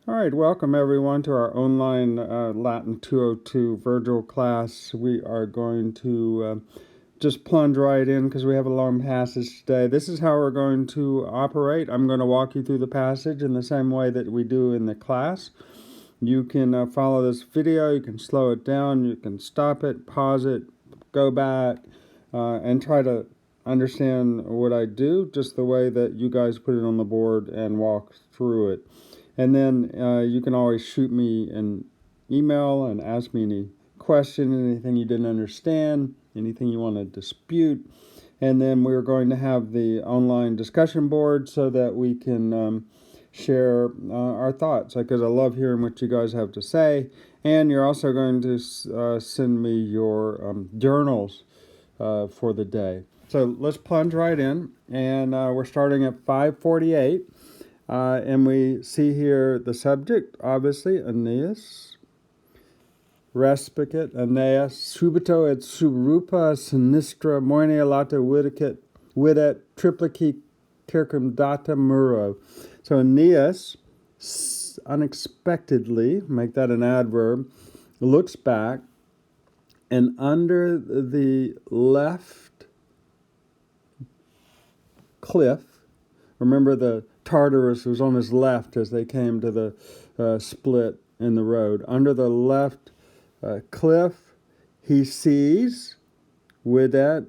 All right, welcome everyone to our online Latin 202 Virgil class. We are going to just plunge right in because we have a long passage today. This is how we're going to operate. I'm going to walk you through the passage in the same way that we do in the class. You can follow this video, you can slow it down, you can stop it, pause it, go back, and try to understand what I do just the way that you guys put it on the board and walk through it. And then you can always shoot me an email and ask me any question, anything you didn't understand, anything you want to dispute. And then we're going to have the online discussion board so that we can share our thoughts, because I love hearing what you guys have to say. And you're also going to send me your journals for the day. So let's plunge right in. And we're starting at 5:48. And we see here the subject, obviously, Aeneas. Respicit, Aeneas, subito et subrupa sinistra moenia lata videt triplici circumdata muro. So Aeneas, unexpectedly, make that an adverb, looks back, and under the left cliff, remember the Tartarus was on his left as they came to the split in the road. Under the left cliff, he sees videt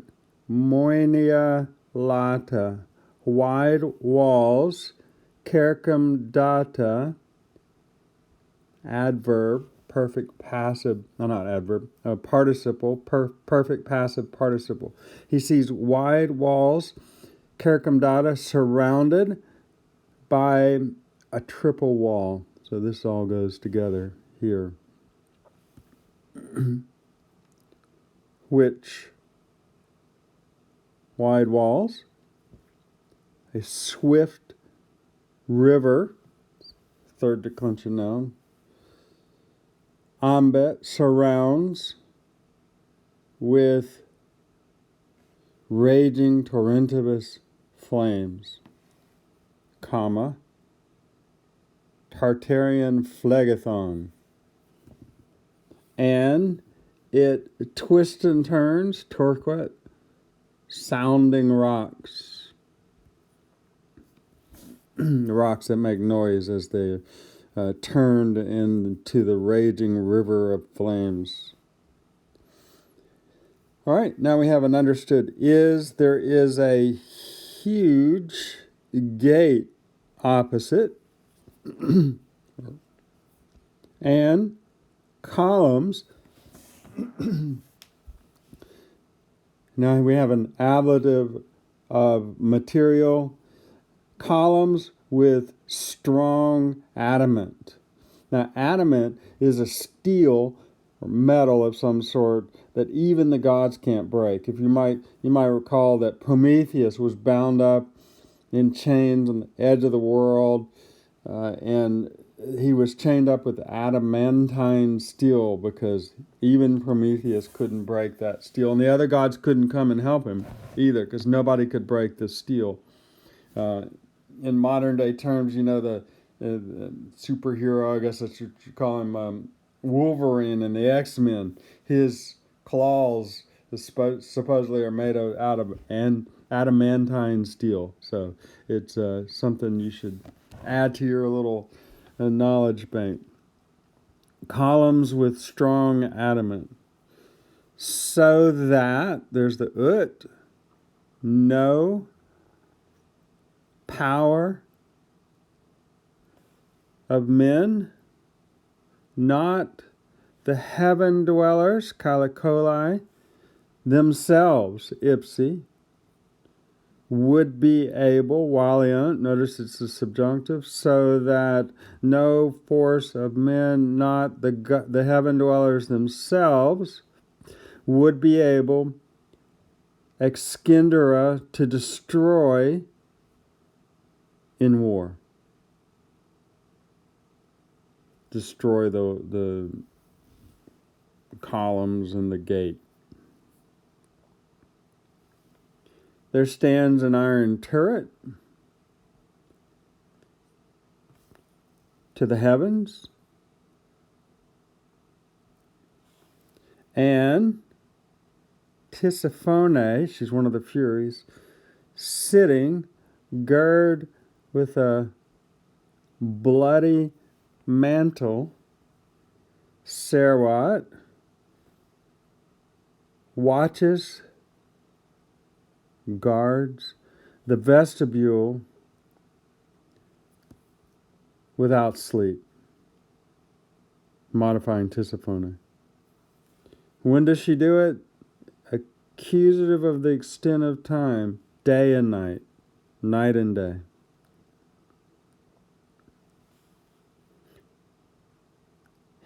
moenia lata, wide walls, circumdata, adverb, perfect passive, not adverb, participle, perfect passive participle. He sees wide walls, circumdata, surrounded by a triple wall. So this all goes together here. Which wide walls, a swift river, third declension noun, ambet, surrounds with raging torrentibus flames, comma, Tartarian phlegathon, and it twists and turns, torquet, sounding rocks, rocks that make noise as they turned into the raging river of flames. All right, now we have an understood is. There is a huge gate opposite and columns. Now we have an ablative of material, columns with strong adamant. Now adamant is a steel or metal of some sort that even the gods can't break. If you might recall that Prometheus was bound up in chains on the edge of the world, and he was chained up with adamantine steel because even Prometheus couldn't break that steel. And the other gods couldn't come and help him either because nobody could break the steel. In modern day terms, the superhero, I guess that's what you call him, Wolverine and the X-Men, his claws supposedly are made out of adamantine steel. So it's something you should add to your little knowledge bank. Columns with strong adamant. So that, there's the ut, no power of men, not the heaven dwellers, calicoli, themselves, ipsi, would be able, valiant, notice it's the subjunctive, so that no force of men, not the heaven dwellers themselves, would be able, excindera, to destroy in war. Destroy the columns and the gate. There stands an iron turret, to the heavens, and Tisiphone, she's one of the Furies, sitting, girded with a bloody mantle, Serwat, watches, guards the vestibule without sleep, modifying Tisiphone. When does she do it? Accusative of the extent of time, day and night, night and day.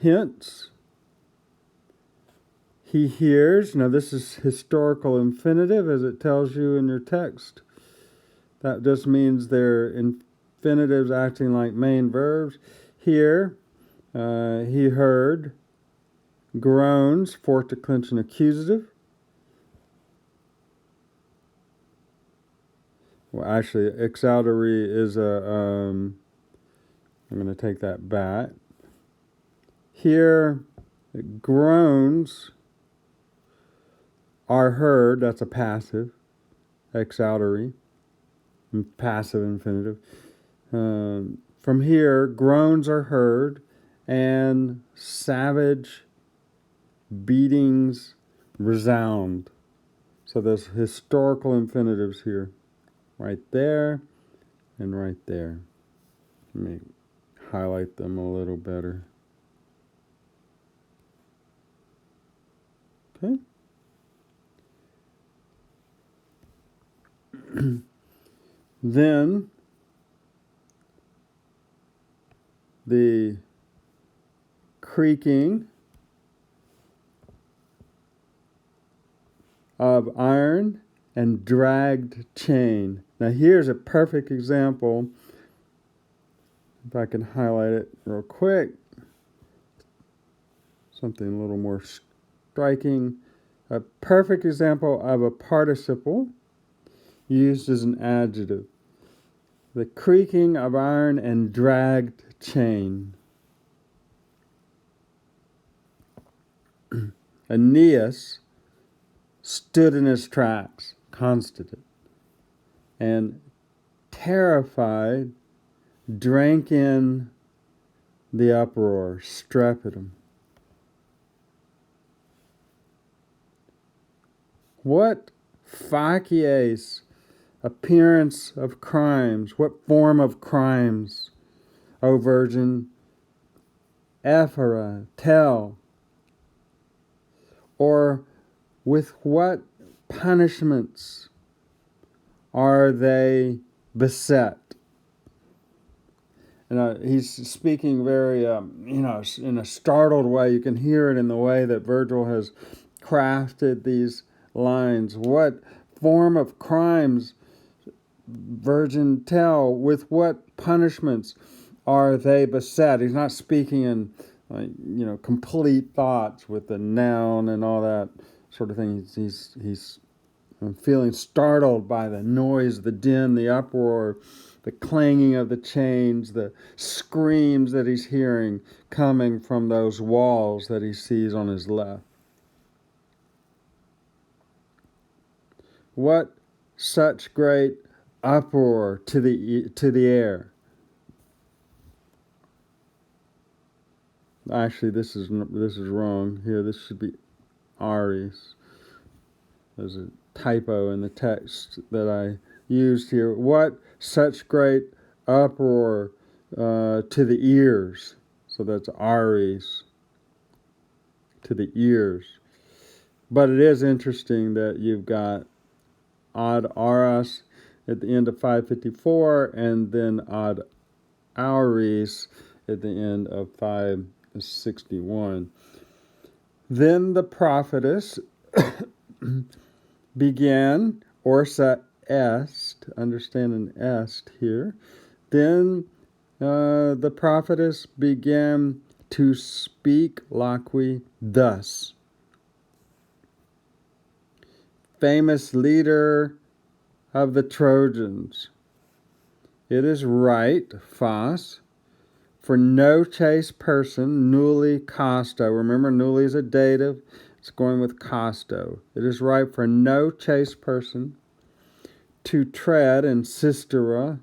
Hence, he hears. Now this is historical infinitive as it tells you in your text. That just means they're infinitives acting like main verbs. Here, he heard groans, fourth declension accusative. Well, actually, exaltary is a, I'm going to take that back. Here, groans are heard, that's a passive, exaltary, passive infinitive. From here, groans are heard, and savage beatings resound. So there's historical infinitives here. Right there and right there. Let me highlight them a little better. Okay. Then the creaking of iron and dragged chain. Now here's a perfect example. If I can highlight it real quick. Something a little more striking. A perfect example of a participle used as an adjective. The creaking of iron and dragged chain. Aeneas stood in his tracks, constated, and terrified, drank in the uproar, strepitum. What facies, appearance of crimes, what form of crimes, O Virgin, Ephora, tell, or with what punishments are they beset? And he's speaking very, in a startled way. You can hear it in the way that Virgil has crafted these lines. What form of crimes, Virgin, tell, with what punishments are they beset? He's not speaking in, complete thoughts with the noun and all that sort of thing. He's feeling startled by the noise, the din, the uproar, the clanging of the chains, the screams that he's hearing coming from those walls that he sees on his left. What such great uproar to the air? Actually, this is wrong here. This should be Aries. There's a typo in the text that I used here. What such great uproar to the ears? So that's Aries, to the ears. But it is interesting that you've got ad auras at the end of 554 and then ad auris at the end of 561. Then the prophetess began, orsa est, understand an est here. Then the prophetess began to speak loqui thus. Famous leader of the Trojans, it is right, Phos, for no chaste person, nulli casto. Remember, nulli is a dative. It's going with casto. It is right for no chaste person to tread in sistera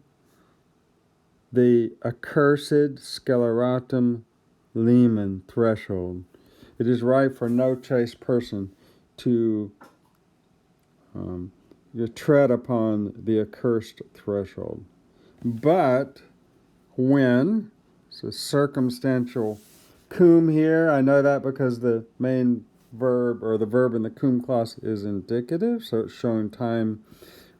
the accursed sceleratum limen threshold. It is right for no chaste person to tread upon the accursed threshold. But when, it's a circumstantial cum here, I know that because the main verb, or the verb in the cum clause, is indicative, so it's showing time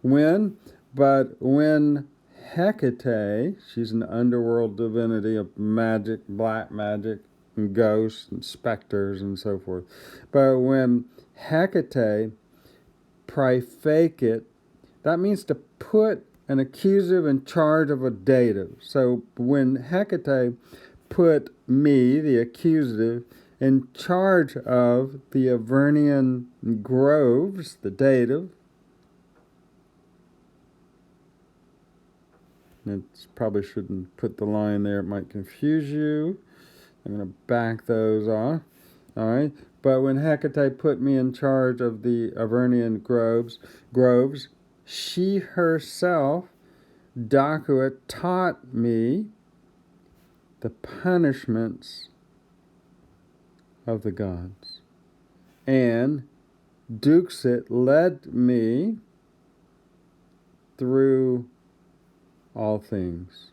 when. But when Hecate, she's an underworld divinity of magic, black magic, and ghosts and specters and so forth. But when Hecate praefecit, that means to put an accusative in charge of a dative. So when Hecate put me, the accusative, in charge of the Avernian groves, the dative, it probably shouldn't put the line there, it might confuse you. I'm going to back those off. All right. But when Hecate put me in charge of the Avernian groves, she herself, Dacuit, taught me the punishments of the gods. And Duxit led me through all things.